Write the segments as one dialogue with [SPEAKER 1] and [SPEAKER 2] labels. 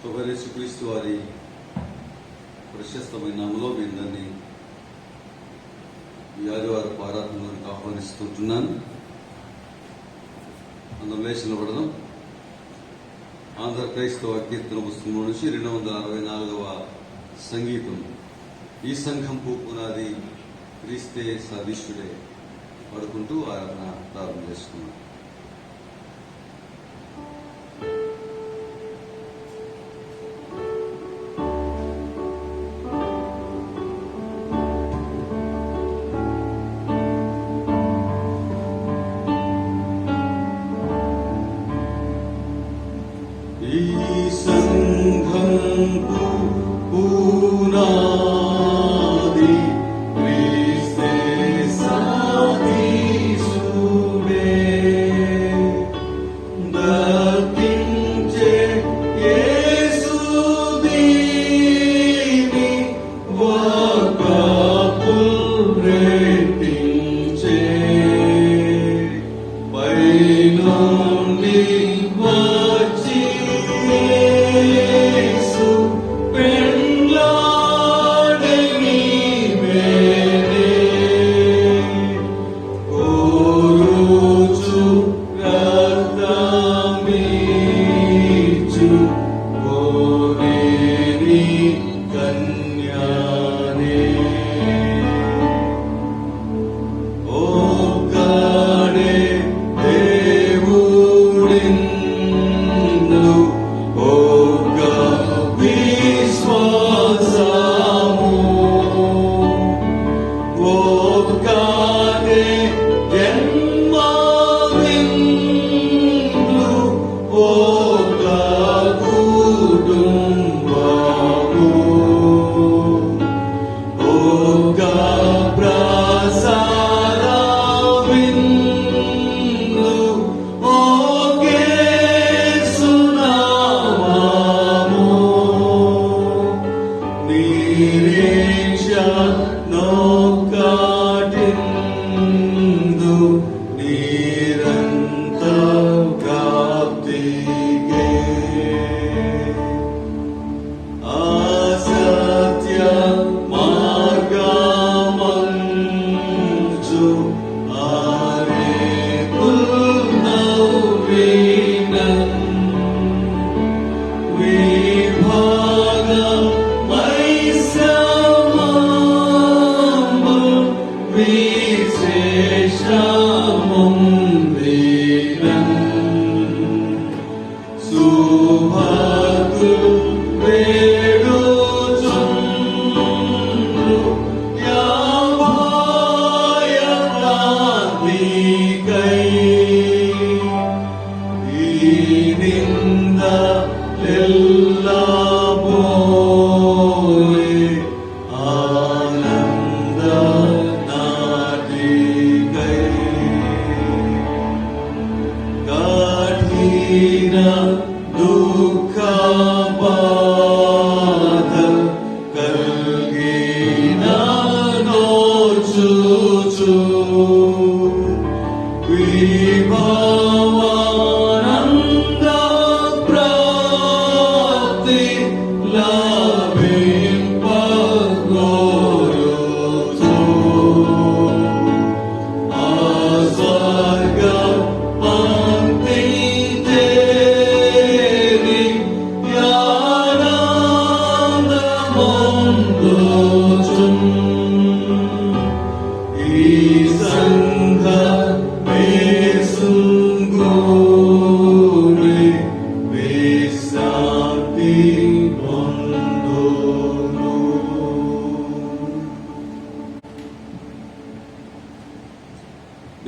[SPEAKER 1] ప్రభువైన యేసుక్రీస్తు వారి ప్రశస్తమైన నామములో మీ అందరినీ ఈ ఆదివారపు ఆరాధనలోకి ఆహ్వానిస్తుంటున్నాను. అందరం లేచి నిలబడదాం. ఆంధ్ర క్రైస్తవ కీర్తన పుస్తకం నుంచి 264వ సంగీతం. ఈ సంఘం పునాది క్రీస్తే సదీశుడే పడుకుంటూ ఆరాధన ప్రారంభం చేసుకున్నాం.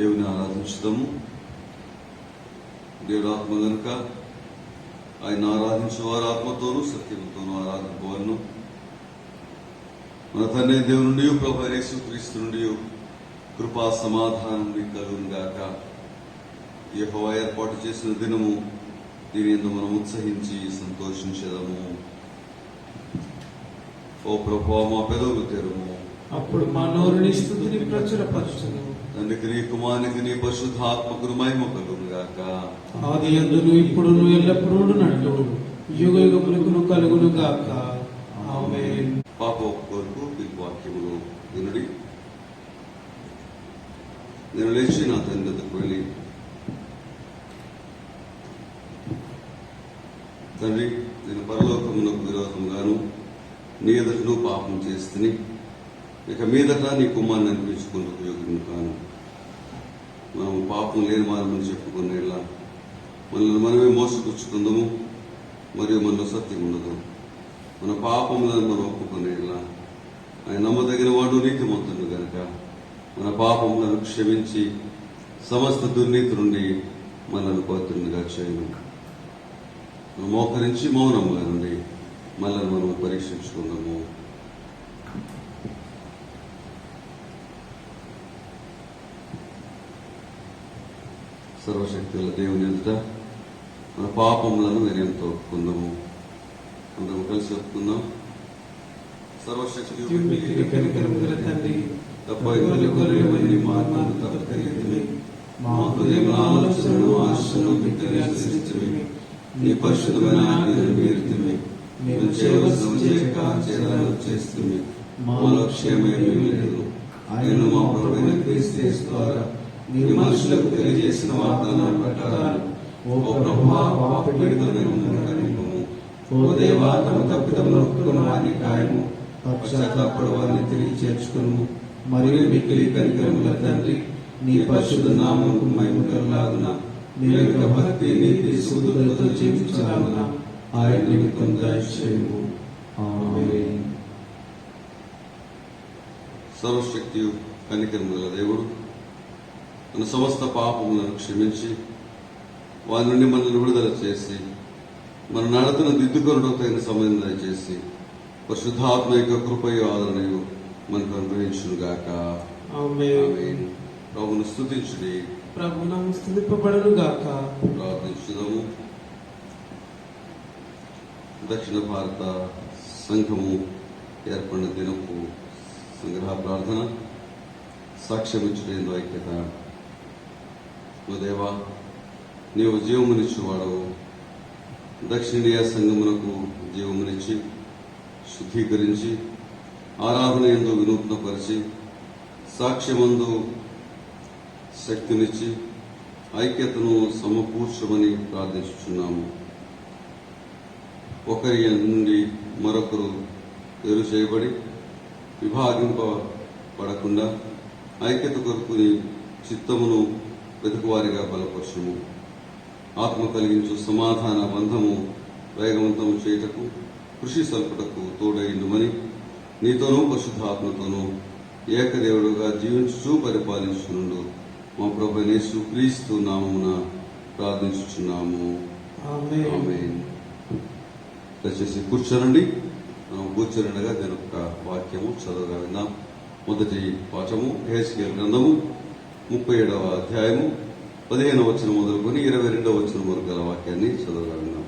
[SPEAKER 1] దేవుని ఆరాధించుదాము. దేవుడు ఆత్మ కనుక ఆయన ఆరాధించే వారు ఆత్మతోనూ సత్యంతోనూ ఆరాధింపవలను. మన తండ్రి దేవుని నుండి ప్రభువైన యేసుక్రీస్తు నుండి కృపా సమాధానం కలుగును గాక. యెహోవా ఏర్పాటు చేసిన దినము, దీని యందు మనం ఉత్సహించి సంతోషించెదము. ఓ ప్రభువా, మా పెదవులు తెరుము,
[SPEAKER 2] అప్పుడు మా నోరుని స్తుతిని ప్రచురపరచును.
[SPEAKER 1] తండ్రికి నీ కుమారునికి నీ పరిశుద్ధాత్మకు మహిమ కలుగును గాక.
[SPEAKER 2] ఆది యందును ఇప్పుడును ఎల్లప్పుడూ నట్టు యుగ యుగములకు కలుగును గాక. ఆమేన్.
[SPEAKER 1] పాప కొరకు పిలుపు వాక్యములు వినుడి. నేను లేచి నా తండ్రి వద్దకు వెళ్ళి, తండ్రి, నేను పరలోకమునకు విరోధముగాను నీ ఎదుటను పాపం చేస్తుని, ఇక మీదట నీ కుమారుని అనిపించుకుంటూ యోగుని కాను. మనం పాపం లేని వారమని చెప్పుకునేలా మనల్ని మనమే మోసపుచ్చుకుందాము, మరియు మనలో సత్యం ఉండదు. మన పాపములను మనం ఒప్పుకునేలా ఆయన నమ్మదగిన వాడు, నీతిమంతుడు గనుక మన పాపములను క్షమించి సమస్త దుర్నీతి నుండి మనల్ని పవిత్రునిగా చేయను. మనం మోకరించి మౌనముగా నుండి మనల్ని మనం పరీక్షించుకుందాము. సర్వశక్తుల దేవుని ఎదుట మన పాపములను వినయంతో ఒప్పుకుందాము. అందరం కలిసి ఒప్పుకుందాం. సర్వశక్తి
[SPEAKER 2] మిక్కిలి కనికరముగల తండ్రి, గొర్రెల గొర్రెలమని మార్గము తప్పకరిగితివి. మా హృదయముల ఆలోచనను ఆశను మిక్కిలి అనుసరించితివి. నీ పరిశుద్ధమైన ఆజ్ఞలను మీరితివి. మేము చేయవలసిన చేయక చేయాలని చేస్తుంది. మాలో క్షేమేమీ లేదు. ఆయన మా ప్రభువైన క్రీస్తు యేసు ద్వారా నీ మనుషులకు తెలియజేసిన వాగ్దానాల ప్రకారం ఓ ప్రభువా, పాపపీడితులైన మమ్మల్ని కరుణింపుము. ఓ దేవా, తమ తప్పిదములను ఒప్పుకున్న వారిని కాయము, పశ్చాత్తాపడు వారిని తిరిగి చేర్చుకును. మరియు మిక్కిలి కనికరముల తండ్రి, నీ పరిశుద్ధ నామముకు మహిమ కలుగులాగున మేము యొక్క భక్తి నీతి సుబుద్ధులతో జీవించాలన్న ఆయన నిమిత్తం దయచేయము. ఆమేన్.
[SPEAKER 1] సర్వశక్తి కనికరముల దేవుడు మన సమస్త పాపములను క్షమించి వారి నుండి మనల్ని విడుదల చేసి మన నడతను దిద్దుకొనడం తగిన సమయం దయచేసి పరిశుద్ధాత్మ యొక్క కృపయు ఆదరణయు మనకు అనుగ్రహించునుగాక. ఆమేన్. ప్రభువును స్తుతించుడి.
[SPEAKER 2] ప్రభు నామము స్తుతింపబడును గాక.
[SPEAKER 1] ప్రార్థించుదాము. దక్షిణ భారత సంఘము ఏర్పడిన దినపు సంగ్రహ ప్రార్థన. సాక్ష్యమిచ్చుటేందు ఐక్యత. ఓ దేవా, నీవు జీవమునిచ్చువాడవు. దక్షిణ ఇండియా సంఘమునకు జీవమునిచ్చి శుద్ధీకరించి ఆరాధన యందు వినూత్నపరిచి సాక్ష్యమందు శక్తినిచ్చి ఐక్యతను సమకూర్చమని ప్రార్థించుచున్నాము. ఒకరి నుండి మరొకరు వేరు చేయబడి విభాగింపబడకుండా ఐక్యత కొరకు నీ చిత్తమును వెతుకువారిగా బలపరచుము. ఆత్మ కలిగించు సమాధాన బంధము వేగవంతము చేయుటకు కృషి సల్పుటకు తోడైండుమని నీతోనూ పరిశుద్ధాత్మతోనూ ఏకదేవుడుగా జీవించుచూ పరిపాలించునుండు మా ప్రభువైన యేసు క్రీస్తు నామమున ప్రార్థించుచున్నాము. ఆమేన్. దయచేసి కూర్చోనండి. మనం కూర్చోనుండగా దీని యొక్క వాక్యము చదువుగా విందాం. మొదటి పాఠము యెహెజ్కేలు గ్రంథము 37వ అధ్యాయము 15వ వచనం మొదలుకొని 22వ వచనం వరకు గల వాక్యాన్ని చదువుగా విందాం.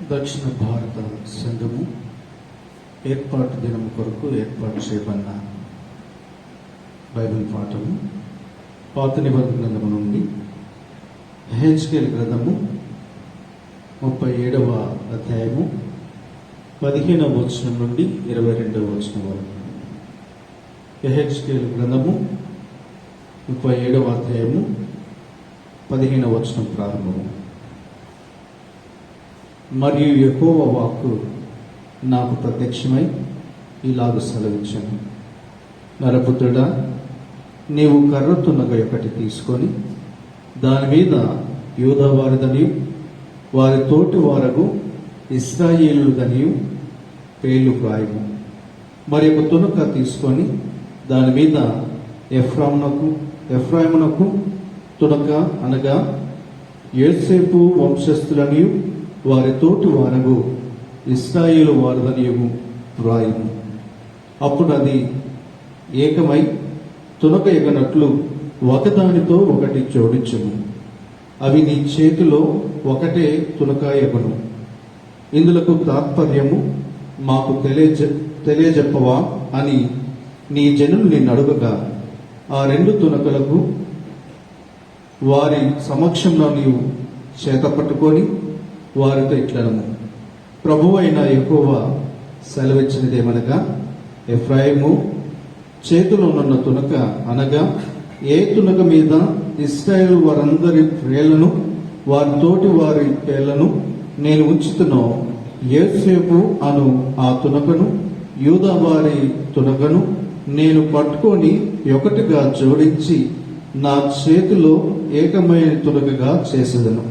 [SPEAKER 3] దక్షిణ భారత సంఘము ఏర్పాటు దినము కొరకు ఏర్పాటు చేయబడిన బైబిల్ పాఠము పాత నిబంధన గ్రంథము నుండి యెహెజ్కేలు గ్రంథము 37వ అధ్యాయము 15వ వచనం నుండి 22వ వచనం వరకు. యెహెజ్కేలు గ్రంథము 37వ అధ్యాయము 15వ వచనం ప్రారంభము. మరియు యెహోవా వాక్కు నాకు ప్రత్యక్షమై ఇలాగ సెలవిచ్చాను. నరపుత్రుడా, నీవు కర్రతున్నగ ఒకటి తీసుకొని దాని మీద యూదా వారిదనియు వారి తోటి వారగు ఇశ్రాయేలుదనియు పేర్లు వ్రాయము. మరి ఒక తునక తీసుకొని దాని మీద ఎఫ్రాయిమునకు తునక అనగా యోసేపు వంశస్థులనియు వారి తోటి వారగు ఇశ్రాయేలు వారిదనియు వ్రాయము. అప్పుడు అది ఏకమై తునక ఎగనట్లు ఒకదానితో ఒకటి జోడించును. అవి నీ చేతిలో ఒకటే తునక ఎగును. ఇందులకు తాత్పర్యము మాకు తెలియజెప్పవా అని నీ జనులు నిన్ను అడుగగా ఆ 2 తునకలకు వారి సమక్షంలో నీవు చేత పట్టుకొని వారితో ఇట్లనము, ప్రభువైన యెహోవా సెలవిచ్చినదేమనగా, ఎఫ్రాయిము చేతిలో ఉన్న తునక అనగా ఏ తునక మీద ఇశ్రాయేలు వారందరి పేర్లను వారి తోటి వారి పేర్లను నేను ఉంచుతున్నో, యోసేపు అను ఆ తునకను యూదా వారి తునకను నేను పట్టుకొని ఒకటిగా జోడించి నా చేతిలో ఏకమైన తునకగా చేసేదను.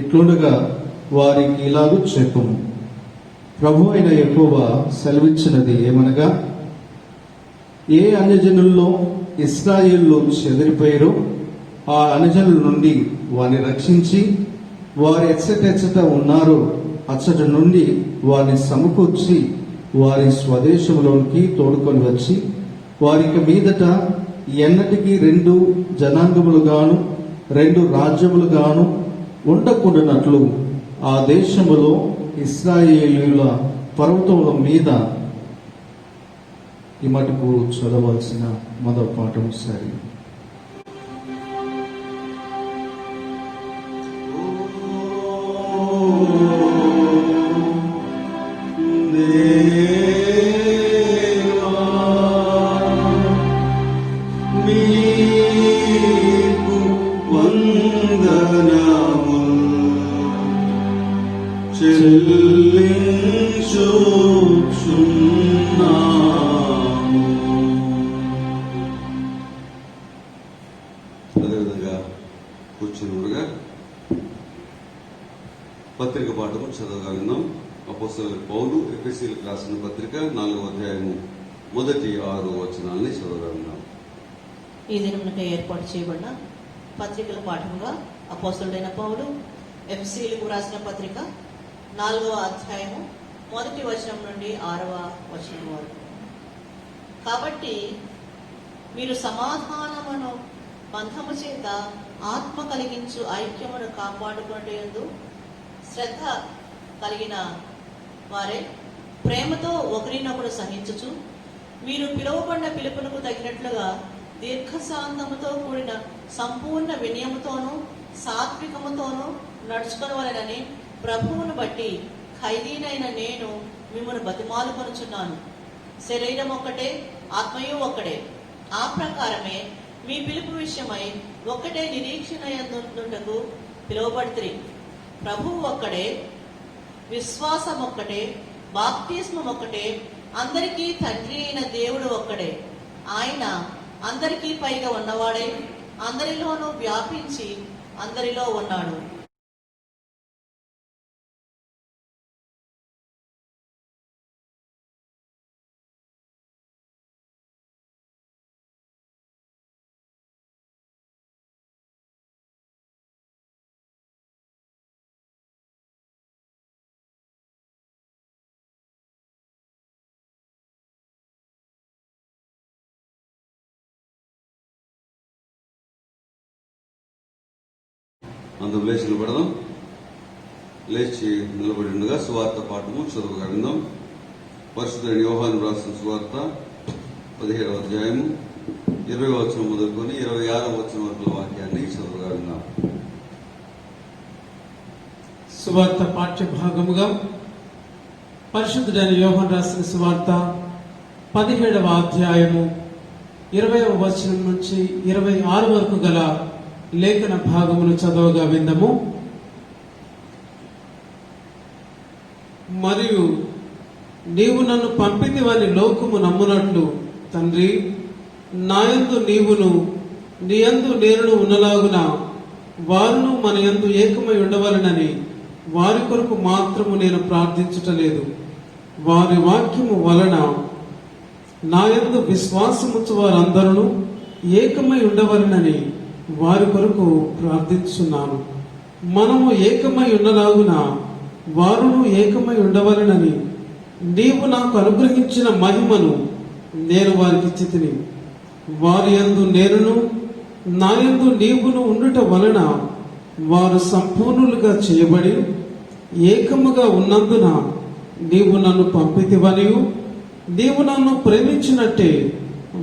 [SPEAKER 3] ఇట్లుండగా వారికి ఇలాగూ చెప్పుము, ప్రభు అయిన యెహోవా సెలవిచ్చినది ఏమనగా, ఏ అన్యజనుల్లో ఇశ్రాయేలు చెదిరిపోయారో ఆ అన్యజనుల నుండి వారిని రక్షించి, వారు ఎచ్చటెచ్చట ఉన్నారో అచ్చట నుండి వారిని సమకూర్చి వారి స్వదేశంలోనికి తోడుకొని వచ్చి, వారికి మీదట ఎన్నటికీ 2 జనాంగములుగాను 2 రాజ్యములుగాను ఉండకుండానట్లు ఆ దేశములో ఇశ్రాయేలీయుల పర్వతముల మీద. ఈ మటుకు చదవాల్సిన మొదటి పాఠం సరి.
[SPEAKER 1] అదేవిధంగా కూర్చుని పత్రిక పాఠము చదవగలిగినాం. అపోస్తలుడైన పౌలు ఎఫెసీయులకు రాసిన పత్రిక 4వ అధ్యాయము మొదటి 6 వచనాలని చదవగలిగినాం.
[SPEAKER 4] ఈ దినమునకై ఏర్పాటు చేయబడిన పత్రికల పాఠముగా అపోస్తలుడైన పౌలు ఎఫెసీయులకు రాసిన పత్రిక 4వ అధ్యాయము మొదటి వచనం నుండి 6వ వచనం వరకు. కాబట్టి మీరు సమాధానమును బంధము చేత ఆత్మ కలిగించు ఐక్యమును కాపాడుకొనుటయందు శ్రద్ధ కలిగిన వారే ప్రేమతో ఒకరినొకరు సహించుచు, మీరు పిలువబడిన పిలుపునకు తగినట్లుగా దీర్ఘశాంతముతో కూడిన సంపూర్ణ వినయముతోనూ సాత్వికముతోనూ నడుచుకొనవలెనని ప్రభువును బట్టి ఖైదీనైన నేను మిమ్మల్ని బతిమాలుకొనుచున్నాను. శరీరం ఒక్కటే, ఆత్మయు ఒక్కడే. ఆ ప్రకారమే మీ పిలుపు విషయమై ఒక్కటే నిరీక్షణ యందుండుటకు పిలువబడితిరి. ప్రభువు ఒక్కడే, విశ్వాసం ఒక్కటే, బాప్తిస్మం ఒక్కటే, అందరికీ తండ్రి అయిన దేవుడు ఒక్కడే. ఆయన అందరికీ పైగా ఉన్నవాడై అందరిలోనూ వ్యాపించి అందరిలో ఉన్నాడు.
[SPEAKER 1] అందరూ లేచి నిలబడదాం. లేచి నిలబడి ఉండగా సువార్త పాఠము చదవగలిగినాం. పరిశుద్ధుడైన యోహాను రాసిన సువార్త 17వ అధ్యాయము 20వ వచనం మొదలుకొని 26వ వచనం వరకు వాక్యాన్ని చదవగలిగినాం.
[SPEAKER 2] సువార్త పాఠ్య భాగముగా పరిశుద్ధుడైన యోహాను రాసిన సువార్త 17వ అధ్యాయము 20వ వచనం నుంచి 26 వరకు గల లేఖన భాగమును చదవగా విందము. మరియు నీవు నన్ను పంపితివని లోకము నమ్మునట్లు తండ్రి, నాయందు నీవును నీయందు నేనును ఉన్నలాగున వారును మన యందు ఏకమై ఉండవలనని వారి కొరకు మాత్రము నేను ప్రార్థించుటలేదు. వారి వాక్యము వలన నాయందు విశ్వాసముచ్చు వారందరూ ఏకమై ఉండవలనని వారి కొరకు ప్రార్థించున్నాను. మనము ఏకమై ఉండలాగున వారును ఏకమై ఉండవలనని నీవు నాకు అనుగ్రహించిన మహిమను నేను వారికి ఇచ్చితిని. వారి యందు నేనును నా యందు నీవును ఉండుట వలన వారు సంపూర్ణులుగా చేయబడి ఏకముగా ఉన్నందున నీవు నన్ను పంపితివనియు నీవు నన్ను ప్రేమించినట్టే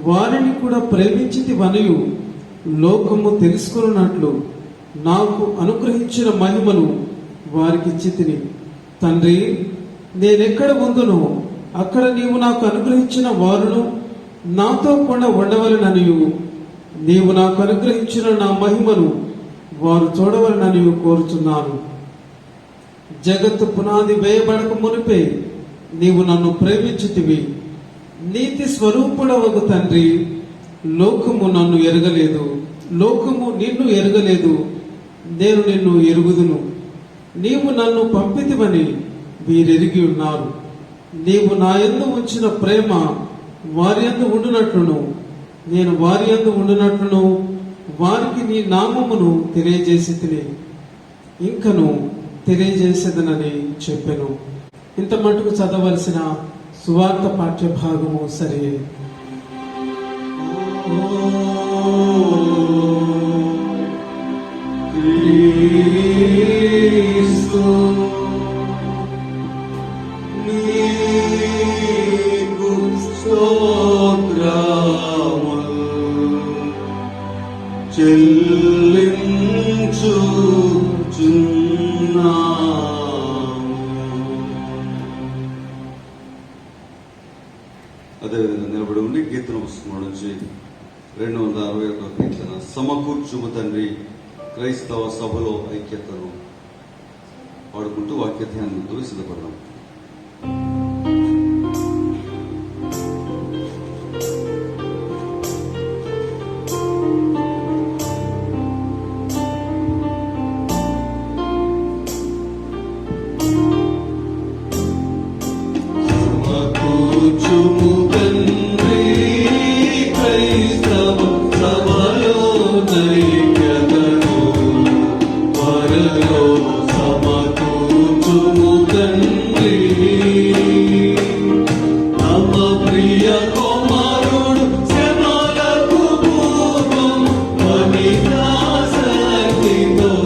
[SPEAKER 2] వారిని కూడా ప్రేమించితివనియు లోకము తెలుసుకున్నట్లు నాకు అనుగ్రహించిన మహిమను వారికిచ్చితిని. తండ్రి, నేనెక్కడ ఉందునో అక్కడ నీవు నాకు అనుగ్రహించిన వారును నాతో కూడా ఉండవలెననియు నీవు నాకు అనుగ్రహించిన నా మహిమను వారు చూడవలెననియు కోరుచున్నాను. జగత్తు పునాది వేయబడక మునిపే నీవు నన్ను ప్రేమించితివి. నీతి స్వరూపుడవగు తండ్రి, లోకము నన్ను ఎరగలేదు, లోకము నిన్ను ఎరగలేదు, నేను నిన్ను ఎరుగుదును. నీవు నన్ను పంపితివని వీరెరిగి ఉన్నారు. నీవు నా యందు ఉంచిన ప్రేమ వారి యందు ఉండునట్లును నేను వారి యందు ఉండునట్లును వారికి నీ నామమును తెలియజేసితిని, ఇంకను తెలియజేసేదనని చెప్పెను. ఇంత మటుకు చదవలసిన సువార్త పాఠ్య భాగము సరే.
[SPEAKER 1] క్రీస్తు నీకు స్తోత్రములు చెల్లించుచున్నాము. అదేవిధంగా నిలబడి ఉండి కీర్తన పుస్తకం నుంచి 261 కీర్తన. సమకూర్చుము తండ్రి క్రైస్తవ సభలో ఐక్యతను పాడుకుంటూ వాక్య ధ్యానంతో సిద్ధపడదాం. సమకూర్చుము తండ్రి క్రైస్తవ సభలో ఐక్యతను వరలో సమకూర్చుము తండ్రి. తమ ప్రియ కుమారుడు శ్రమలకు పూర్వం వనితాశక్తితో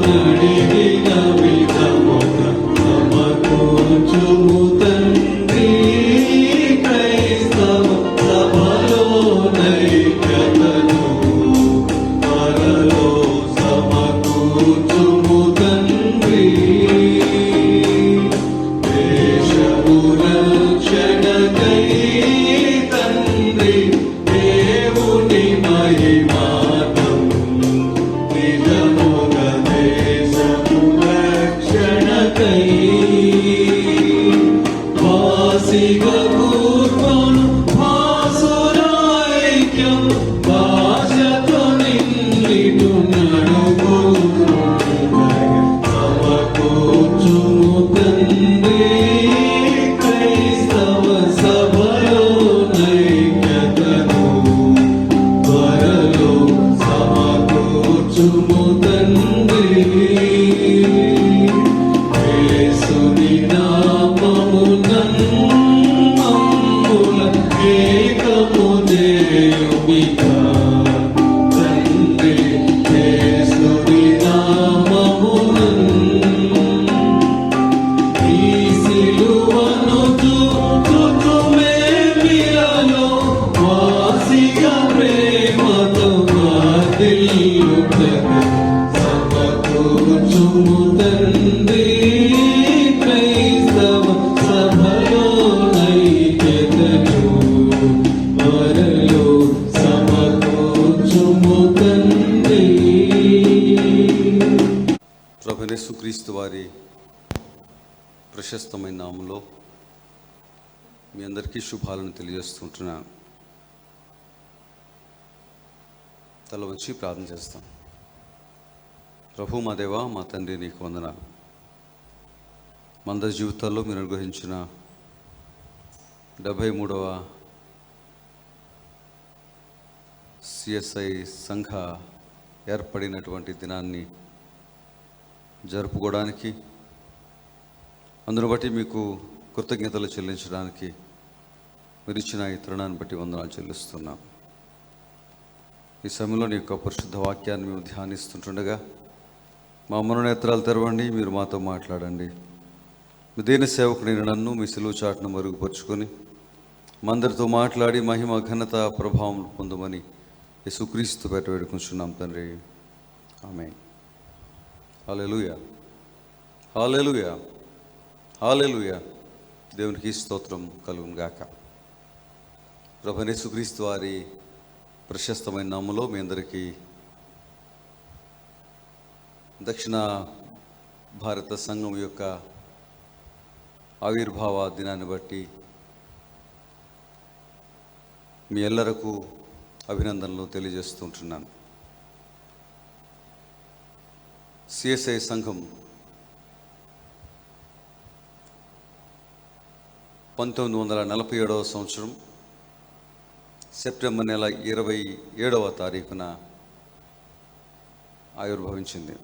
[SPEAKER 1] నడిగిన విధముగా సమకూర్చుము తండ్రి క్రైస్తవ సభలో ఐక్యతను వరలో సమకూర్చుము తండ్రి. దేశము రక్షణకై తండ్రి దేవుని మహిమార్థం నిజముగా దేశము రక్షణకై వాసిగా కూర్పను భాసురాైక్యం భాషతో నిన్నిటు నడుగు. సమకూర్చుము తండ్రి క్రైస్తవ సభలో ఐక్యతను త్వరలో సమకూర్చుము తండ్రి. యేసుని నామమునందుల ఏకము చేయుమిగా తండ్రి. యేసుని నామమునందు ఈ సిలువను చూచుమేమిలలో వాసిగా ప్రేమతో వర్ధిల్లుటకు సమకూర్చుము తండ్రి క్రైస్తవ సభలో ఐక్యతను వరలో సమకూర్చుము తండ్రి. ప్రభువైన యేసుక్రీస్తు వారి ప్రశస్తమైన నామంలో మీ అందరికీ శుభాలను తెలియజేస్తుంటున్నాను. తల వచ్చి ప్రార్థన చేస్తాం. ప్రభు మా దేవా, మా తండ్రి, నీకు వందనాలు. మా అందరి జీవితాల్లో మీరు అనుగ్రహించిన 73వ సిఎస్ఐ సంఘ ఏర్పడినటువంటి దినాన్ని జరుపుకోవడానికి, అందును బట్టి మీకు కృతజ్ఞతలు చెల్లించడానికి మీరు ఇచ్చిన ఈ తరుణాన్ని బట్టి వందనాలు చెల్లిస్తున్నాం. ఈ సమయంలో నీ యొక్క పరిశుద్ధ వాక్యాన్ని మేము ధ్యానిస్తుంటుండగా మా మనోనేత్రాలు తెరవండి, మీరు మాతో మాట్లాడండి. మీ దేని సేవకుడైన నన్ను మీ సిలువ చాటును మరుగుపరుచుకొని మందరితో మాట్లాడి మహిమ ఘనత ప్రభావం పొందమని యేసుక్రీస్తు పేట వేడుకుంటున్నాం తండ్రి. ఆమేన్. హల్లెలూయా, హల్లెలూయా, హల్లెలూయా. దేవునికి స్తోత్రం కలుగును గాక. ప్రభువైన యేసుక్రీస్తు వారి ప్రశస్తమైన నామములో మీ అందరికీ దక్షిణ భారత సంఘం యొక్క ఆవిర్భావ దినాన్ని బట్టి మీ ఎల్లరకు అభినందనలు తెలియజేస్తుంటున్నాను. సిఎస్ఐ సంఘం 1947వ సంవత్సరం సెప్టెంబర్ నెల 27వ తారీఖున ఆవిర్భవించింది.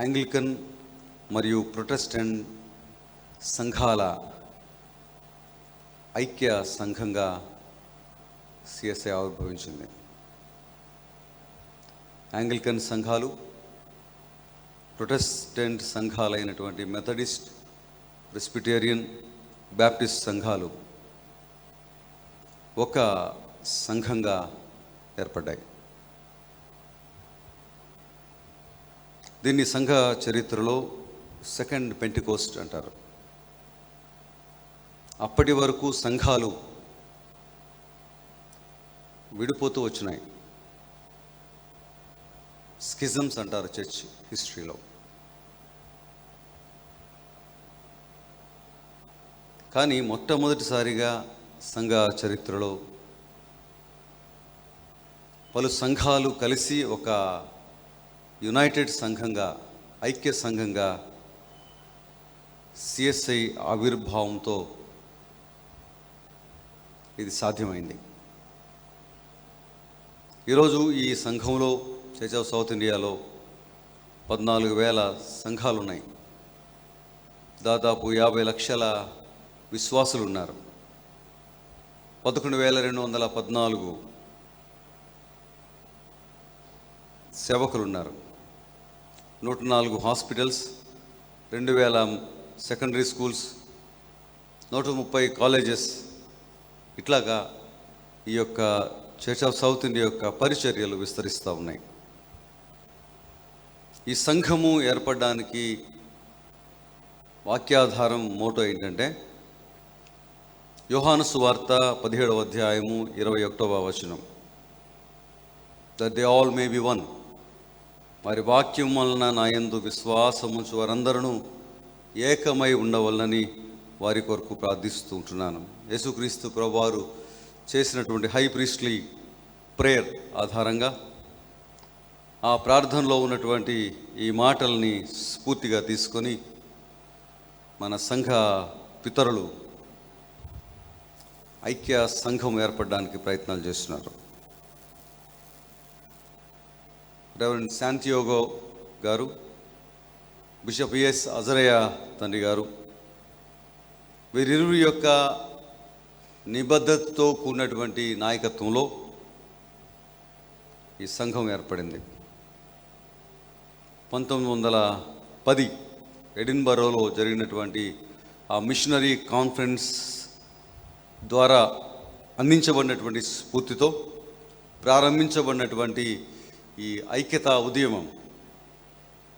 [SPEAKER 1] యాంగ్లికన్ మరియు ప్రొటెస్టెంట్ సంఘాల ఐక్య సంఘంగా సిఎస్ఐ ఆవిర్భవించింది. యాంగ్లికన్ సంఘాలు, ప్రొటెస్టెంట్ సంఘాలైనటువంటి మెథడిస్ట్, ప్రెస్బిటేరియన్, బ్యాప్టిస్ట్ సంఘాలు ఒక సంఘంగా ఏర్పడ్డాయి. దీన్ని సంఘ చరిత్రలో సెకండ్ పెంటికోస్ట్ అంటారు. అప్పటి వరకు సంఘాలు విడిపోతూ వచ్చినాయి. స్కిజమ్స్ అంటారు చర్చ్ హిస్టరీలో. కానీ మొట్టమొదటిసారిగా సంఘ చరిత్రలో పలు సంఘాలు కలిసి ఒక యునైటెడ్ సంఘంగా, ఐక్య సంఘంగా సిఎస్ఐ ఆవిర్భావంతో ఇది సాధ్యమైంది. ఈరోజు ఈ సంఘంలో చర్చ్ ఆఫ్ సౌత్ ఇండియాలో 14,000 సంఘాలు ఉన్నాయి. దాదాపు 50 లక్షల విశ్వాసులు ఉన్నారు. 11,214 సేవకులు ఉన్నారు. 104 హాస్పిటల్స్, 2,000 సెకండరీ స్కూల్స్, 130 కాలేజెస్. ఇట్లాగా ఈ యొక్క చర్చ్ ఆఫ్ సౌత్ ఇండియా యొక్క పరిచర్యలు విస్తరిస్తూ ఉన్నాయి. ఈ సంఘము ఏర్పడడానికి వాక్యాధారం మోటో ఏంటంటే యోహాను సువార్త 17వ అధ్యాయము 21వ వచనం. That they all may be one. వారి వాక్యం వలన నా యందు విశ్వాసముంచు వారందరూ ఏకమై ఉండవలనని వారి కొరకు ప్రార్థిస్తూ ఉంటున్నాను. యేసుక్రీస్తు ప్రభువారు చేసినటువంటి హై ప్రీస్ట్లీ ప్రేయర్ ఆధారంగా ఆ ప్రార్థనలో ఉన్నటువంటి ఈ మాటల్ని స్ఫూర్తిగా తీసుకొని మన సంఘ పితరులు ఐక్య సంఘం ఏర్పడడానికి ప్రయత్నాలు చేస్తున్నారు. రెవరెండ్ శాంతియోగో గారు, బిషప్ ఎస్ అజరయ్య తండ్రి గారు, వీరిరువురి యొక్క నిబద్ధతతో కూడినటువంటి నాయకత్వంలో ఈ సంఘం ఏర్పడింది. 1910 ఎడిన్బరోలో జరిగినటువంటి ఆ మిషనరీ కాన్ఫరెన్స్ ద్వారా అందించబడినటువంటి స్ఫూర్తితో ప్రారంభించబడినటువంటి ఈ ఐక్యతా ఉద్యమం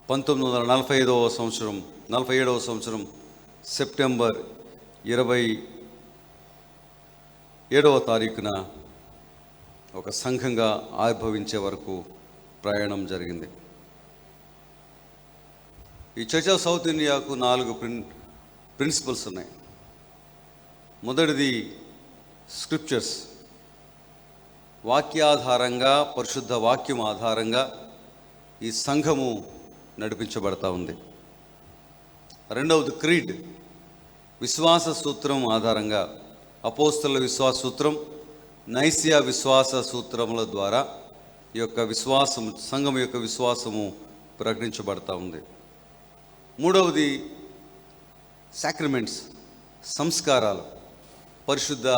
[SPEAKER 1] 1947వ సంవత్సరం సెప్టెంబర్ 27వ తారీఖున ఒక సంఘంగా ఆవిర్భవించే వరకు ప్రయాణం జరిగింది. ఈ చర్చ్ ఆఫ్ సౌత్ ఇండియాకు 4 ప్రిన్సిపల్స్ ఉన్నాయి. మొదటిది స్క్రిప్చర్స్. వాక్యాధారంగా, పరిశుద్ధ వాక్యం ఆధారంగా ఈ సంఘము నడిపించబడతా ఉంది. రెండవది క్రీడ్, విశ్వాస సూత్రం ఆధారంగా అపోస్తలుల విశ్వాస సూత్రం, నైసియా విశ్వాస సూత్రముల ద్వారా ఈ యొక్క విశ్వాసము, సంఘం యొక్క విశ్వాసము ప్రకటించబడతా ఉంది. మూడవది సాక్రమెంట్స్, సంస్కారాలు, పరిశుద్ధ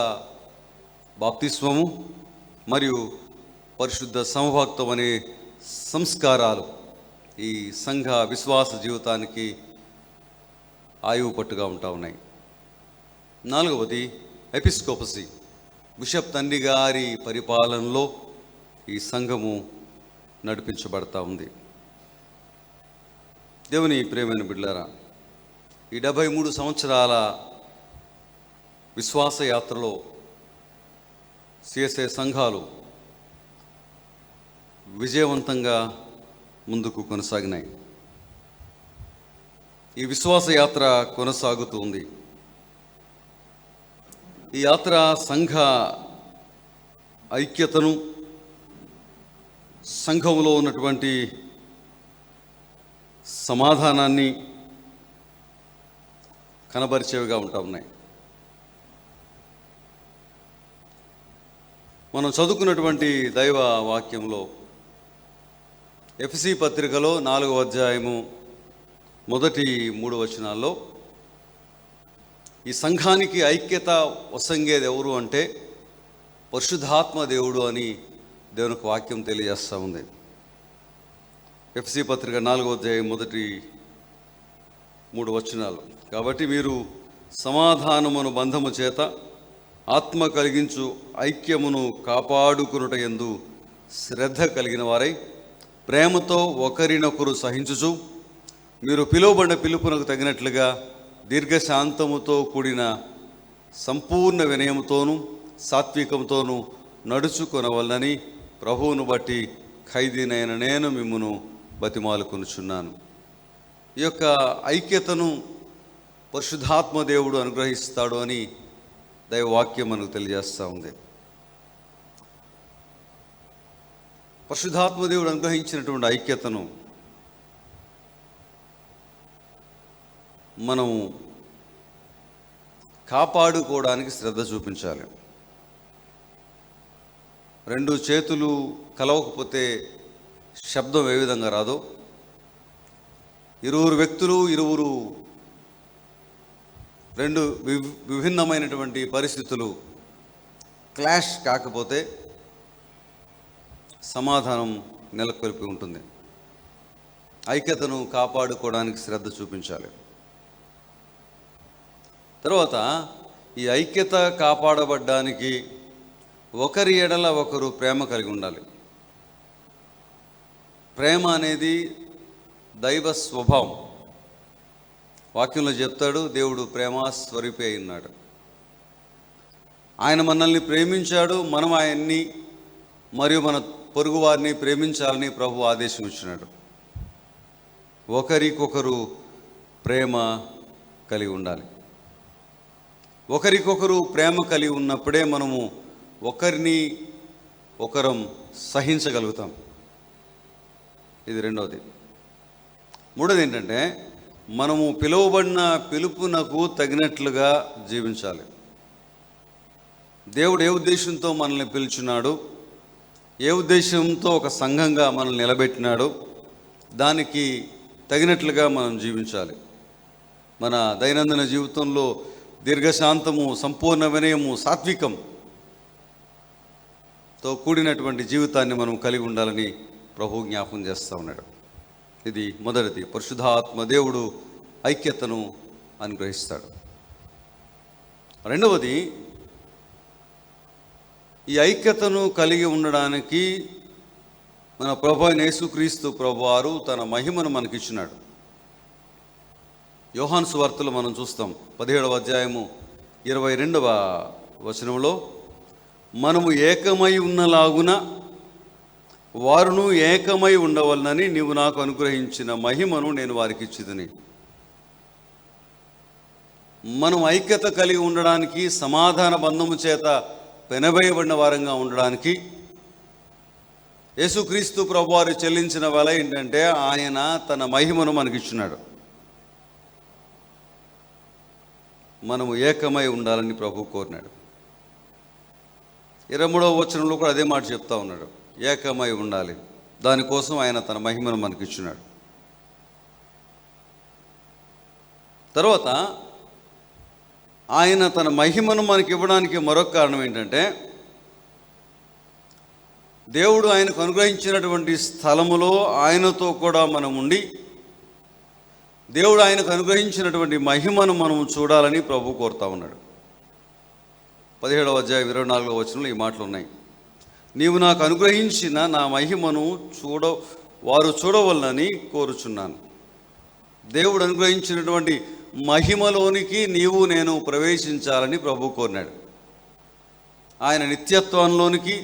[SPEAKER 1] బాప్తిస్మము మరియు పరిశుద్ధ సమభక్తం అనే సంస్కారాలు ఈ సంఘ విశ్వాస జీవితానికి ఆయువు పట్టుగా ఉంటా ఉన్నాయి. 4వది ఎపిస్కోపసీ, బిషప్ తండ్రి గారి పరిపాలనలో ఈ సంఘము నడిపించబడతా ఉంది. దేవుని ప్రియమైన బిడ్డలారా, ఈ 73 సంవత్సరాల విశ్వాస యాత్రలో సిఎస్ఐ సంఘాలు విజయవంతంగా ముందుకు కొనసాగినాయి. ఈ విశ్వాస యాత్ర కొనసాగుతుంది. ఈ యాత్ర సంఘ ఐక్యతను, సంఘంలో ఉన్నటువంటి సమాధానాన్ని కనబరిచేవిగా ఉంటా ఉన్నాయి. మనం చదువుకున్నటువంటి దైవ వాక్యంలో ఎఫెసీ పత్రికలో 4వ అధ్యాయము మొదటి 3 వచనాల్లో ఈ సంఘానికి ఐక్యత వసంగేది ఎవరు అంటే పరిశుద్ధాత్మ దేవుడు అని దేవునికి వాక్యం తెలియజేస్తూ ఉంది. ఎఫెసీ పత్రిక 4వ అధ్యాయం మొదటి 3 వచనాలు. కాబట్టి మీరు సమాధానమును బంధము చేత ఆత్మ కలిగించు ఐక్యమును కాపాడుకునుట యందు శ్రద్ధ కలిగిన వారై ప్రేమతో ఒకరినొకరు సహించుచు మీరు పిలువబడిన పిలుపునకు తగినట్లుగా దీర్ఘశాంతముతో కూడిన సంపూర్ణ వినయముతోనూ సాత్వికంతోనూ నడుచుకొనవలనని ప్రభువును బట్టి ఖైదీనైన నేను మిమ్మును బతిమాలుకొనుచున్నాను. ఈ యొక్క ఐక్యతను పరిశుద్ధాత్మ దేవుడు అనుగ్రహిస్తాడు అని దైవవాక్యం మనకు తెలియజేస్తూ ఉంది. పరిశుద్ధాత్మ దేవుడు అనుగ్రహించినటువంటి ఐక్యతను మనం కాపాడుకోవడానికి శ్రద్ధ చూపించాలి. 2 చేతులు కలవకపోతే శబ్దం ఏ విధంగా రాదో, ఇరువురు వ్యక్తులు, ఇరువురు 2 విభిన్నమైనటువంటి పరిస్థితులు క్లాష్ కాకపోతే సమాధానం నెలకొల్పి ఉంటుంది. ఐక్యతను కాపాడుకోవడానికి శ్రద్ధ చూపించాలి. తర్వాత ఈ ఐక్యత కాపాడబడ్డానికి ఒకరి ఎడల ఒకరు ప్రేమ కలిగి ఉండాలి. ప్రేమ అనేది దైవ స్వభావం. వాక్యంలో చెప్తాడు, దేవుడు ప్రేమ స్వరూపి అయి ఉన్నాడు. ఆయన మనల్ని ప్రేమించాడు, మనం ఆయన్ని మరియు మన పొరుగు వారిని ప్రేమించాలని ప్రభు ఆదేశం ఇచ్చినాడు. ఒకరికొకరు ప్రేమ కలిగి ఉండాలి. ఒకరికొకరు ప్రేమ కలిగి ఉన్నప్పుడే మనము ఒకరిని ఒకరం సహించగలుగుతాం. ఇది 2వది. 3వది ఏంటంటే మనము పిలువబడిన పిలుపునకు తగినట్లుగా జీవించాలి. దేవుడు ఏ ఉద్దేశంతో మనల్ని పిలుచున్నాడు, ఏ ఉద్దేశంతో ఒక సంఘంగా మనల్ని నిలబెట్టినాడు, దానికి తగినట్లుగా మనం జీవించాలి. మన దైనందిన జీవితంలో దీర్ఘశాంతము, సంపూర్ణ వినయము, సాత్వికంతో కూడినటువంటి జీవితాన్ని మనం కలిగి ఉండాలని ప్రభు జ్ఞాపకం చేస్తూ ఉన్నాడు. ఇది మొదటిది. పరిశుద్ధాత్మ దేవుడు ఐక్యతను అనుగ్రహిస్తాడు. 2వది, ఈ ఐక్యతను కలిగి ఉండడానికి మన ప్రభు అయిన యేసుక్రీస్తు ప్రభువారు తన మహిమను మనకిచ్చినాడు. యోహాను సువార్తలో మనం చూస్తాం 17వ అధ్యాయము 22వ వచనంలో, మనము ఏకమై ఉన్నలాగున వారును ఏకమై ఉండవలనని నీవు నాకు అనుగ్రహించిన మహిమను నేను వారికి ఇచ్చితిని. మనం ఐక్యత కలిగి ఉండడానికి, సమాధాన బంధము చేత పెనవేయబడిన వారంగా ఉండడానికి యేసుక్రీస్తు ప్రభువారు చెల్లించిన వెల ఏంటంటే ఆయన తన మహిమను మనకిచ్చినాడు. మనము ఏకమై ఉండాలని ప్రభు కోరినాడు. 23వ వచనంలో కూడా అదే మాట చెప్తా ఉన్నాడు, ఏకమై ఉండాలి. దానికోసం ఆయన తన మహిమను మనకిచ్చినాడు. తర్వాత ఆయన తన మహిమను మనకి ఇవ్వడానికి మరొక కారణం ఏంటంటే దేవుడు ఆయనకు అనుగ్రహించినటువంటి స్థలములో ఆయనతో కూడా మనం ఉండి దేవుడు ఆయనకు అనుగ్రహించినటువంటి మహిమను మనం చూడాలని ప్రభు కోరుతా ఉన్నాడు. 17వ అధ్యాయం 24వ వచనంలో ఈ మాటలు ఉన్నాయి. నీవు నాకు అనుగ్రహించిన నా మహిమను వారు చూడవలనని కోరుచున్నాను. దేవుడు అనుగ్రహించినటువంటి మహిమలోనికి నీవు నేను ప్రవేశించాలని ప్రభు కోరినాడు. ఆయన నిత్యత్వంలోనికి,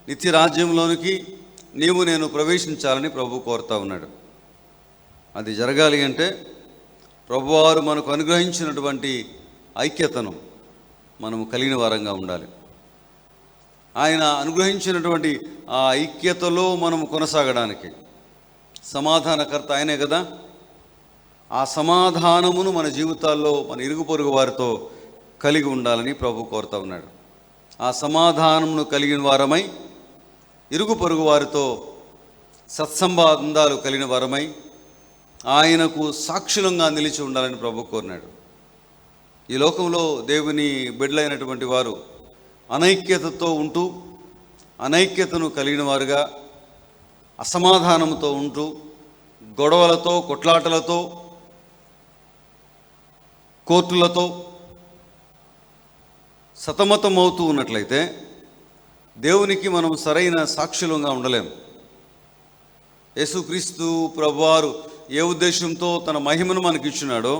[SPEAKER 1] నిత్య రాజ్యంలోనికి నీవు నేను ప్రవేశించాలని ప్రభు కోరుతా ఉన్నాడు. అది జరగాలి అంటే ప్రభువారు మనకు అనుగ్రహించినటువంటి ఐక్యతను మనము కలిగిన వారంగా ఉండాలి. ఆయన అనుగ్రహించినటువంటి ఆ ఐక్యతలో మనము కొనసాగడానికి సమాధానకర్త ఆయనే కదా. ఆ సమాధానమును మన జీవితాల్లో మన ఇరుగు పొరుగు వారితో కలిగి ఉండాలని ప్రభు కోరుతా ఉన్నాడు. ఆ సమాధానమును కలిగిన వారమై ఇరుగు పొరుగు వారితో సత్సంబంధాలు కలిగిన వారమై ఆయనకు సాక్షులంగా నిలిచి ఉండాలని ప్రభు కోరినాడు. ఈ లోకంలో దేవుని బిడ్డలైనటువంటి వారు అనైక్యతతో ఉంటూ, అనైక్యతను కలిగిన వారుగా, అసమాధానంతో ఉంటూ, గొడవలతో, కొట్లాటలతో, కోర్టులతో సతమతమవుతూ ఉన్నట్లయితే దేవునికి మనం సరైన సాక్షులంగా ఉండలేం. యేసుక్రీస్తు ప్రభువారు ఏ ఉద్దేశంతో తన మహిమను మనకి ఇచ్చినాడో,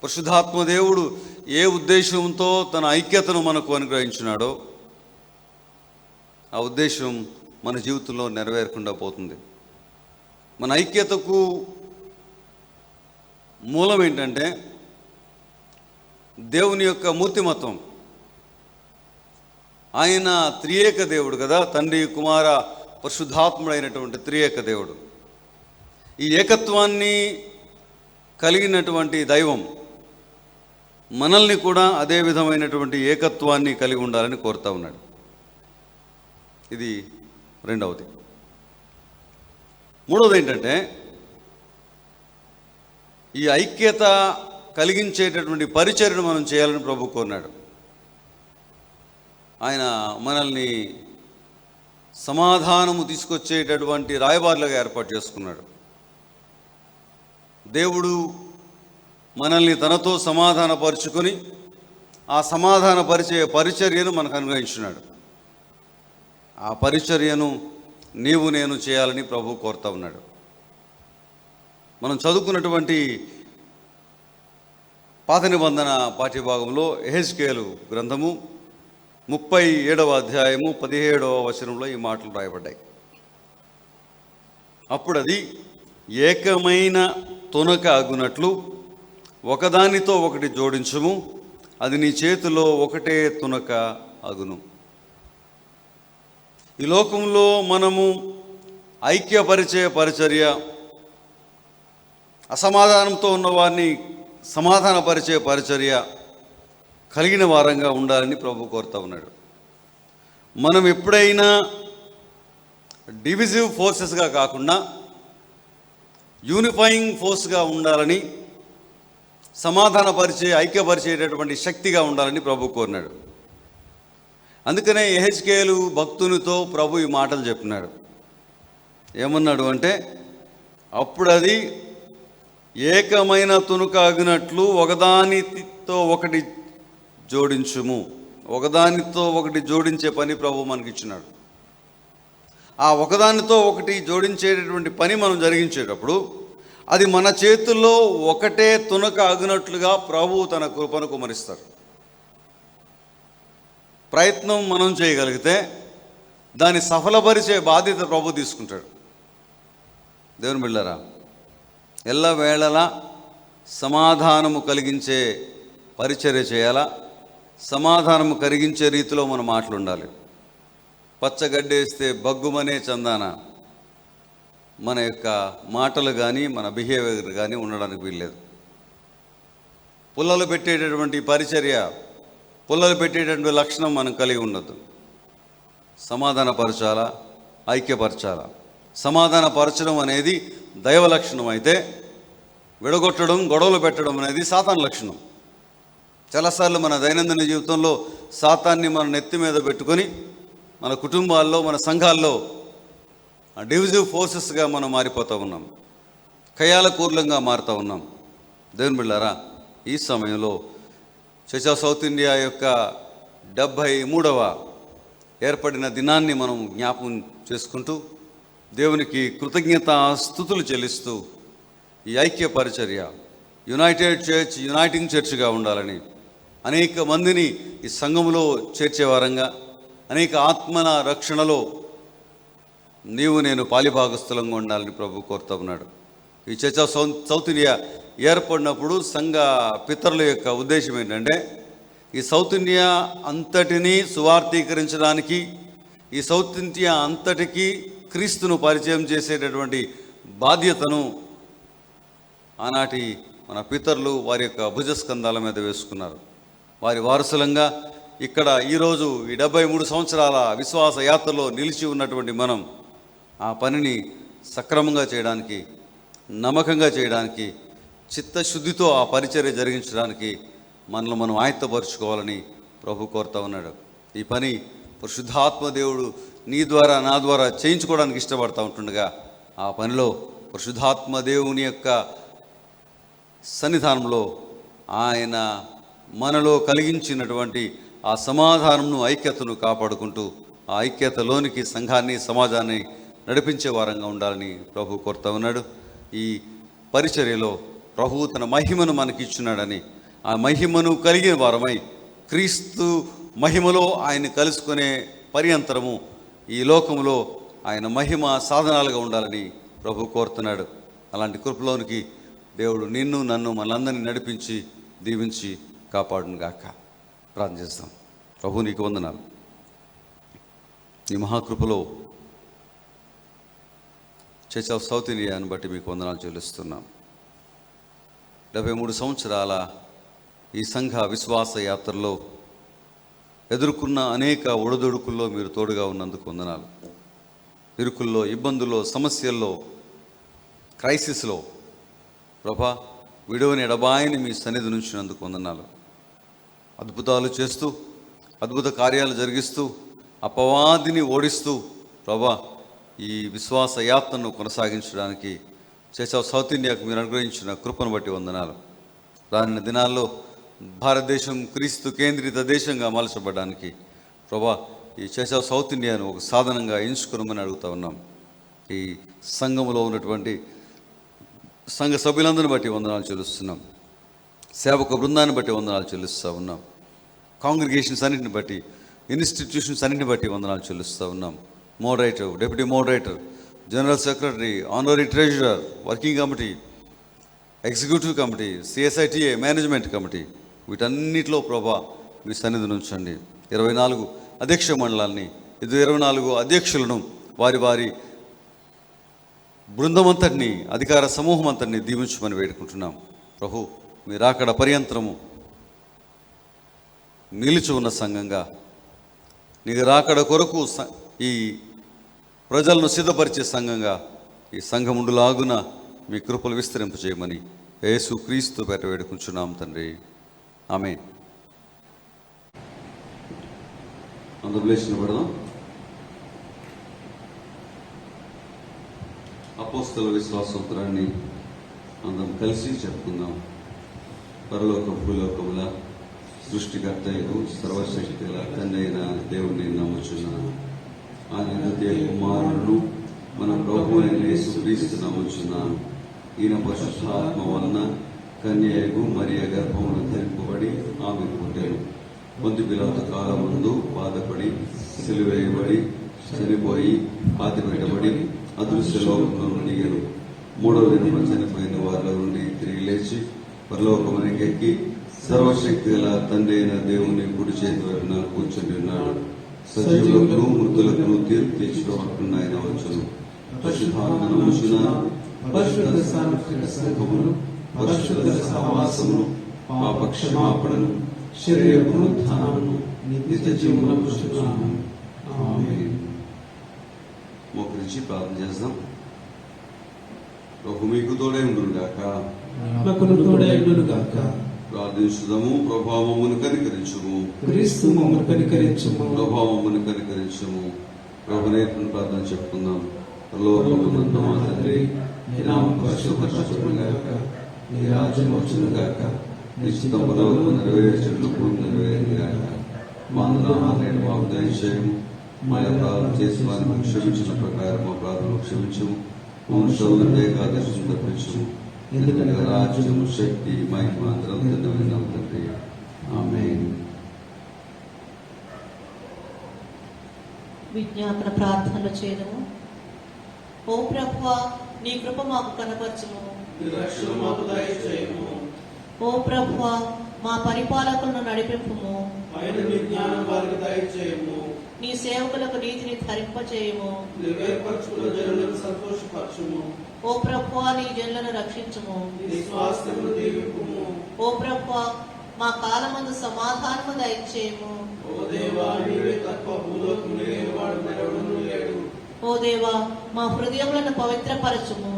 [SPEAKER 1] పరిశుద్ధాత్మ దేవుడు ఏ ఉద్దేశంతో తన ఐక్యతను మనకు అనుగ్రహించినాడో, ఆ ఉద్దేశం మన జీవితంలో నెరవేరకుండా పోతుంది. మన ఐక్యతకు మూలం ఏంటంటే దేవుని యొక్క మూర్తిమత్వం. ఆయన త్రియేక దేవుడు కదా, తండ్రి, కుమార, పరిశుద్ధాత్ముడైనటువంటి త్రియేక దేవుడు. ఈ ఏకత్వాన్ని కలిగినటువంటి దైవం మనల్ని కూడా అదే విధమైనటువంటి ఏకత్వాన్ని కలిగి ఉండాలని కోరుతా ఉన్నాడు. ఇది రెండవది. మూడవది ఏంటంటే ఈ ఐక్యత కలిగించేటటువంటి పరిచర్యను మనం చేయాలని ప్రభు కోరినాడు. ఆయన మనల్ని సమాధానము తీసుకొచ్చేటటువంటి రాయబారులుగా ఏర్పాటు చేసుకున్నాడు. దేవుడు మనల్ని తనతో సమాధానపరుచుకొని ఆ సమాధానపరిచే పరిచర్యను మనకు అనుగ్రహించున్నాడు. ఆ పరిచర్యను నీవు నేను చేయాలని ప్రభు కోరుతా ఉన్నాడు. మనం చదువుకున్నటువంటి పాత నిబంధన పాఠ్యభాగంలో యెహెజ్కేలు గ్రంథము 37వ అధ్యాయము 17వ వచనంలో ఈ మాటలు రాయబడ్డాయి. అప్పుడు అది ఏకమైన తునక అగునట్లు ఒకదానితో ఒకటి జోడించుము, అది నీ చేతిలో ఒకటే తునక అగును. ఈ లోకంలో మనము ఐక్యపరిచే పరిచర్య, అసమాధానంతో ఉన్నవారిని సమాధానపరిచే పరిచర్య కలిగిన వారంగా ఉండాలని ప్రభు కోరుతా ఉన్నాడు. మనం ఎప్పుడైనా డివిజివ్ ఫోర్సెస్గా కాకుండా యూనిఫైయింగ్ ఫోర్స్గా ఉండాలని, సమాధానపరిచే, ఐక్యపరిచేటటువంటి శక్తిగా ఉండాలని ప్రభు కోరినాడు. అందుకనే యెహెజ్కేలు భక్తునితో ప్రభు ఈ మాటలు చెప్పినాడు. ఏమన్నాడు అంటే, అప్పుడు అది ఏకమైన తునుక అగినట్లు ఒకదానితో ఒకటి జోడించుము. ఒకదానితో ఒకటి జోడించే పని ప్రభు మనకి ఇచ్చినాడు. ఆ ఒకదానితో ఒకటి జోడించేటటువంటి పని మనం జరిగించేటప్పుడు అది మన చేతుల్లో ఒకటే తునక అగినట్లుగా ప్రభు తన కృపను కుమరిస్తారు. ప్రయత్నం మనం చేయగలిగితే దాన్ని సఫలపరిచే బాధ్యత ప్రభు తీసుకుంటాడు. దేవుని బిడ్డలారా, ఎల్లవేళలా సమాధానము కలిగించే పరిచర్య చేయాలా, సమాధానము కలిగించే రీతిలో మన మాటలు ఉండాలి. పచ్చగడ్డేస్తే బగ్గుమనే చందాన మన యొక్క మాటలు కానీ మన బిహేవియర్ కానీ ఉండడానికి వీల్లేదు. పుల్లలు పెట్టేటటువంటి పరిచర్య, పుల్లలు పెట్టేటటువంటి లక్షణం మనం కలిగి ఉండద్దు. సమాధానపరచాలా, ఐక్యపరచాలా. సమాధానపరచడం అనేది దైవ లక్షణం అయితే, విడగొట్టడం, గొడవలు పెట్టడం అనేది సాతాను లక్షణం. చాలాసార్లు మన దైనందిన జీవితంలో సాతాన్ని మన నెత్తి మీద పెట్టుకొని మన కుటుంబాల్లో, మన సంఘాల్లో డివిజివ్ ఫోర్సెస్గా మనం మారిపోతూ ఉన్నాం. కయాలకూర్లంగా మారుతూ ఉన్నాం. దేవుని బిడ్డలారా, ఈ సమయంలో చర్చ్ ఆఫ్ సౌత్ ఇండియా యొక్క 73వ ఏర్పడిన దినాన్ని మనం జ్ఞాపకం చేసుకుంటూ దేవునికి కృతజ్ఞత స్తుతులు చెల్లిస్తూ ఈ ఐక్య పరిచర్య యునైటెడ్ చర్చ్, యునైటింగ్ చర్చ్గా ఉండాలని, అనేక మందిని ఈ సంఘములో చేర్చే వారంగా, అనేక ఆత్మల రక్షణలో నీవు నేను పాలిభాగస్థులంగా ఉండాలని ప్రభు కోరుతూ ఉన్నాడు. ఈ చర్చ్ ఆఫ్ సౌత్ ఇండియా ఏర్పడినప్పుడు సంఘ పితరుల యొక్క ఉద్దేశం ఏంటంటే, ఈ సౌత్ ఇండియా అంతటినీ సువార్థీకరించడానికి, ఈ సౌత్ ఇండియా అంతటికీ క్రీస్తును పరిచయం చేసేటటువంటి బాధ్యతను ఆనాటి మన పితరులు వారి యొక్క భుజస్కంధాల మీద వేసుకున్నారు. వారి వారసులంగా ఇక్కడ ఈరోజు ఈ 73 సంవత్సరాల విశ్వాస యాత్రలో నిలిచి ఉన్నటువంటి మనం ఆ పనిని సక్రమంగా చేయడానికి, నమ్మకంగా చేయడానికి, చిత్తశుద్ధితో ఆ పరిచర్య జరిగించడానికి మనల్ని మనం ఆయత్తపరుచుకోవాలని ప్రభు కోరుతా ఉన్నాడు. ఈ పని పరిశుద్ధాత్మ దేవుడు నీ ద్వారా నా ద్వారా చేయించుకోవడానికి ఇష్టపడతా ఉంటుండగా, ఆ పనిలో పరిశుద్ధాత్మ దేవుని యొక్క సన్నిధానంలో ఆయన మనలో కలిగించినటువంటి ఆ సమాధానంను, ఐక్యతను కాపాడుకుంటూ ఆ ఐక్యతలోనికి సంఘాన్ని, సమాజాన్ని నడిపించే వారంగా ఉండాలని ప్రభు కోరుతా ఉన్నాడు. ఈ పరిచర్యలో ప్రభువు తన మహిమను మనకి ఇచ్చున్నాడని, ఆ మహిమను కలిగిన వారమై క్రీస్తు మహిమలో ఆయన కలుసుకునే పర్యంతరము ఈ లోకంలో ఆయన మహిమ సాధనాలుగా ఉండాలని ప్రభు కోరుతున్నాడు. అలాంటి కృపలోనికి దేవుడు నిన్ను, నన్ను, మనందరినీ నడిపించి దీవించి కాపాడును గాక. ప్రార్థన చేస్తాం. ప్రభు నీకు వందనాలు. నీ మహాకృపలో చర్చ్ ఆఫ్ సౌత్ ఇండియాను బట్టి మీకు వందనాలు చెల్లిస్తున్నాం. 73 సంవత్సరాల ఈ సంఘ విశ్వాస యాత్రలో ఎదుర్కొన్న అనేక ఒడిదుడుకుల్లో మీరు తోడుగా ఉన్నందుకు వందనాలు. ఇరుకుల్లో, ఇబ్బందుల్లో, సమస్యల్లో, క్రైసిస్లో ప్రభా విడవని ఎడబాయిని మీ సన్నిధి నుంచినందుకు వందనాలు. అద్భుతాలు చేస్తూ, అద్భుత కార్యాలు జరిగిస్తూ, అపవాదిని ఓడిస్తూ ప్రభా ఈ విశ్వాస యాత్రను కొనసాగించడానికి చర్చ్ ఆఫ్ సౌత్ ఇండియాకు మీరు అనుగ్రహించిన కృపను బట్టి వందనాలు. రానున్న దినాల్లో భారతదేశం క్రీస్తు కేంద్రిత దేశంగా మలచబడడానికి ప్రభా ఈ చర్చ్ ఆఫ్ సౌత్ ఇండియాను ఒక సాధనంగా ఎంచుకోమని అడుగుతా ఉన్నాం. ఈ సంఘంలో ఉన్నటువంటి సంఘ సభ్యులందరిని బట్టి వందనాలు చెల్లిస్తున్నాం. సేవక బృందాన్ని బట్టి వందనాలు చెల్లిస్తూ ఉన్నాం. కాంగ్రిగేషన్స్ అన్నింటిని బట్టి, ఇన్స్టిట్యూషన్స్ అన్నింటిని బట్టి వందనాలు చెల్లిస్తూ ఉన్నాం. Moderator, deputy moderator, general secretary, honorary treasurer, working committee, executive committee, CSITA management committee, వీటన్నిటిలో ప్రభా మీ సన్నిధి ఉంచండి. 24 అధ్యక్ష మండలాన్ని, 24 అధ్యక్షులను, వారి వారి బృందమంతటిని, అధికార సమూహం అంతటిని దీవించమని వేడుకుంటున్నాం. ప్రభు మీరు అక్కడ పర్యంతరము నిలిచి ఉన్న సంఘంగా, నీకు రాకడ కొరకు ఈ ప్రజలను సిద్ధపరిచే సంఘంగా ఈ సంఘముండులాగున మీ కృపలు విస్తరింప చేయమని యేసు క్రీస్తు పేట వేడుకుంటున్నాం తండ్రి. ఆమేన్. అందరూ లేచి నిలబడదాం. అపోస్తల విశ్వాసోత్తరాన్ని అందరం కలిసి చెప్పుకుందాం. పరలోక భూలోకముల సృష్టికర్తయు సర్వశక్తి గల తండ్రి అయిన దేవుని నమ్ముచున్నాను. ఆయన ద్వితీయ కుమారులను మన ప్రభువైన యేసుక్రీస్తు నమ్ముచున్నాను. ఈయన పరిశుద్ధాత్మ వలన కన్యయగు మరియ గర్భమును ధరింపబడి ఆమె పుట్టెను. పొంతి పిలాతు కాలం ముందు బాధపడి, సిలువేయబడి, చనిపోయి, పాతిపెట్టబడి, అదృశ్య లోకంలో దిగను. 3వ దినమున చనిపోయిన వారిలో నుండి తిరిగి లేచి పరలోకమునకు ఎక్కి సర్వశక్తి గల తండ్రి అయిన దేవుని కుడి చేతి వైపున కూర్చొని ఉన్నాడు. సజీవులకు మృతులకు తీర్పు తీర్చుకోవకుండా ఆయన వచ్చును. పరిశుద్ధాత్మ నమ్ముచున్నాను. పరిశుద్ధ సార్వత్రిక సంఘమును, పరిశుద్ధ సహవాసమును, పాప క్షమాపణను, శరీర పునరుత్థానమును, నిత్య జీవమును నమ్ముచున్నాను. ఆమేన్. మోకరించి ప్రార్థన చేద్దాం. ప్రభు మీకు తోడై ఉండుగాక.
[SPEAKER 2] నాకును తోడై ఉండుగాక.
[SPEAKER 1] ప్రార్థించుదాము. ప్రభావమును కనికరించుము.
[SPEAKER 2] క్రీస్తు మమ్మల్ని కనికరించుము.
[SPEAKER 1] ప్రభావమును కనికరించుము. ప్రభునేతుని ప్రార్థన చెప్పుకుందాం. పరలోకమందు మా తండ్రి, నీ నామం పరిశుద్ధపరచబడునుగాక, నీ రాజ్యం వచ్చునుగాక, నీ చిత్తం పరలోకమందు నెరవేర్చుటకు భూమి నెరవేరునుగాక. మా ఆహారాన్ని మాకు దయచేయము, మా అపరాధం చేసి వారిని క్షమించిన ప్రకారం మా అపరాధములను క్షమించము, మమ్మల్ని శోధనకు ఏకాదశి తప్పించము. ఎందుకంటే రాజ్యము, శక్తి, మహిమ అందరం తిన్నవిన్నాం తండ్రి. ఆమేన్.
[SPEAKER 4] విజ్ఞాపన ప్రార్థనలు చేయడము. ఓ ప్రభువా, నీ కృప మాకు కనపరచుము. ఓ ప్రభువా, మా పరిపాలకులను నడిపింపుము. నీ సేవకులకు నీతిని ధరింపచేయము. ఓ ప్రభువా, నీ జనులను రక్షించుము. ఓ ప్రభువా, మా కాలమందు సమాధానము దయచేయము. ఓ దేవా, మా హృదయములను పవిత్రపరచుము.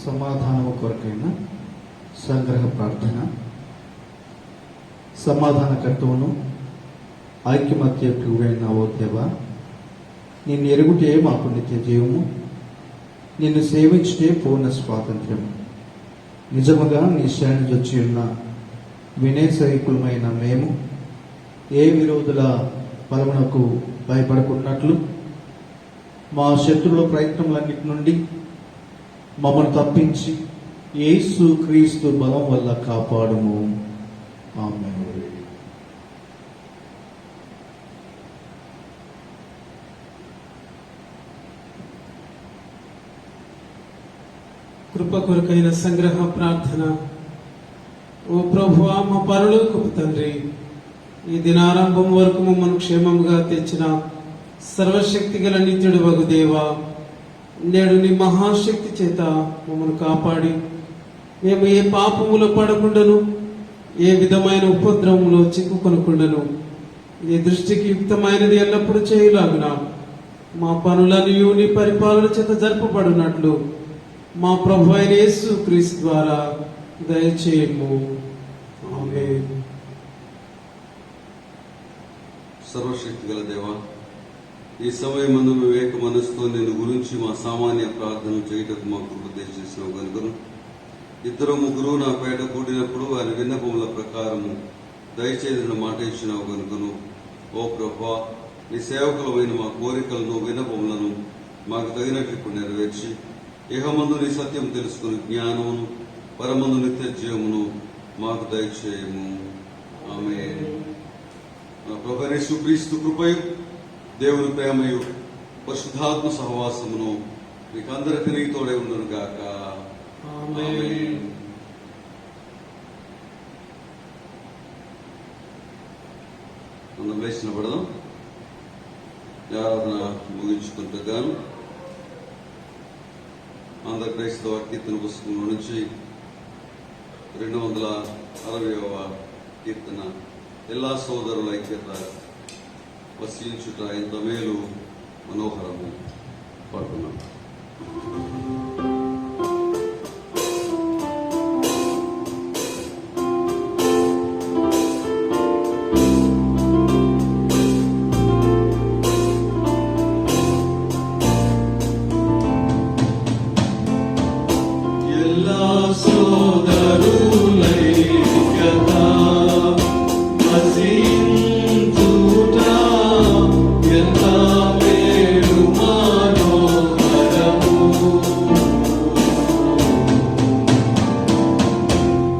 [SPEAKER 3] సమాధానము కొరకైన సంగ్రహ ప్రార్థన. సమాధానకర్తవును ఐక్యమత్య ప్రభువైన ఓ దేవా, నిన్ను ఎరుగుటే మాకు నిత్య జీవము, నిన్ను సేవించుటే పూర్ణ స్వాతంత్ర్యము. నిజముగా నీ శరణి వచ్చి ఉన్న వినయ సైకులమైన మేము ఏ విరోధుల బలమునకు భయపడుకున్నట్లు మా శత్రువుల ప్రయత్నములన్నిటి నుండి మమ్మల్ని తప్పించి యేసు క్రీస్తు బలం వల్ల కాపాడుము. ఆమేన్.
[SPEAKER 2] కృప కొరకైన సంగ్రహ ప్రార్థన. ఓ ప్రభువా, మా పరలోకపు తండ్రి, ఈ దినారంభం వరకు మమ్మల్ని క్షేమముగా తెచ్చిన సర్వశక్తి గల నిత్యుడు వగు దేవా, నేడు నీ మహాశక్తి చేత మమ్మల్ని కాపాడి మేము ఏ పాపములో పడకుండాను, ఏ విధమైన ఉపద్రవంలో చిక్కుకొనకుండాను, నీ దృష్టికి యుక్తమైనది ఎల్లప్పుడూ చేయలాగున మా పనులను నీ పరిపాలన చేత జరపబడినట్లు మా ప్రభు అయిన యేసు క్రీస్తు ద్వారా దయచేయము. ఆమేన్.
[SPEAKER 1] సర్వశక్తి గల దేవా, ఈ సమయమందు వివేక మనసుతో నేను గురించి మా సామాన్య ప్రార్థన చేయటకు మాకు ఉపదేశం చేసిన కనుకను, ఇద్దరు ముగ్గురు నా పేట కూడినప్పుడు వారి విన్నపముల ప్రకారము దయచేసిన మాట ఇచ్చినావు కనుకను, ఓ ప్రభువా, నీ సేవకులమైన మా కోరికలను విన్నపములను మాకు తగినట్లు ఇప్పుడు నెరవేర్చి ఇహమందు నీ సత్యం తెలుసుకుని జ్ఞానమును, పరమందు నిత్య జీవమును మాకు దయచేయము. ఆమేన్. మా ప్రభు యేసుక్రీస్తు కృపయు, దేవుని ప్రేమయు, పరిశుద్ధాత్మ సహవాసమును మీకందరికి నీతోడే ఉండును గాక.
[SPEAKER 2] ఆమేన్.
[SPEAKER 1] మనం లేచిన పడదాం. ఆరాధన ముగించుకుంటూ గాను ఆంధ్ర క్రైస్తవ కీర్తన పుస్తకంలో నుంచి 260వ కీర్తన, எல்லா సోదరుల ఐక్యత వసించుట ఎంత మేలు మనోహరము పాడుతున్నాం.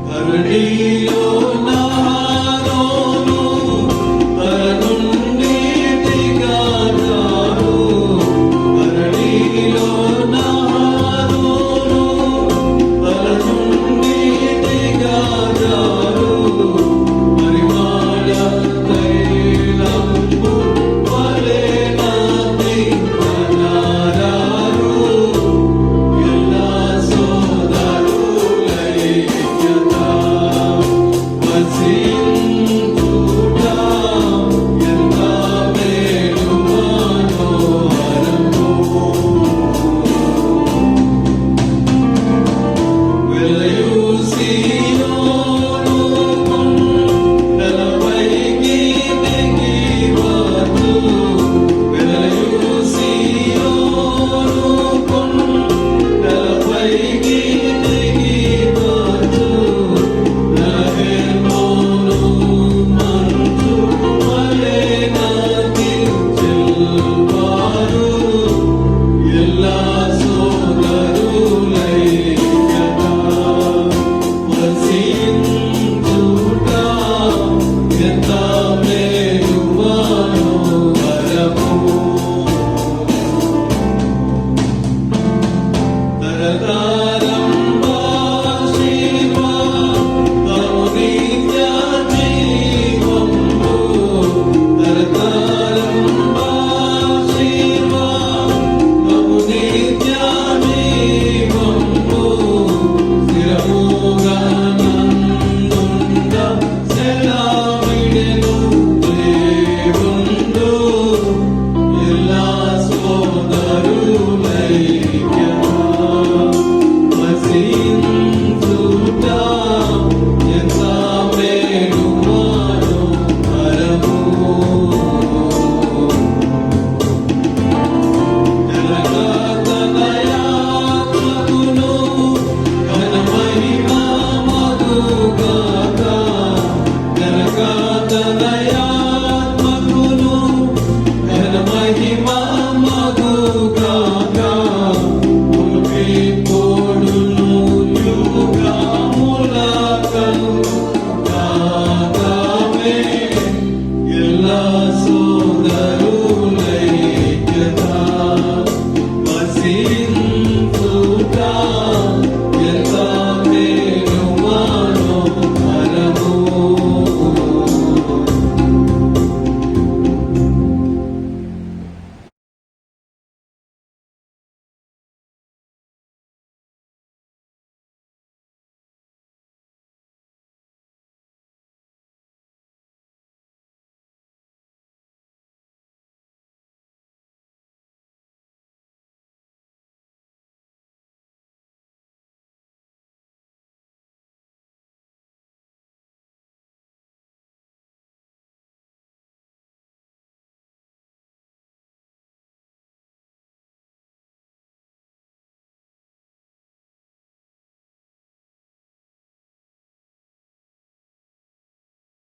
[SPEAKER 2] Hallelujah.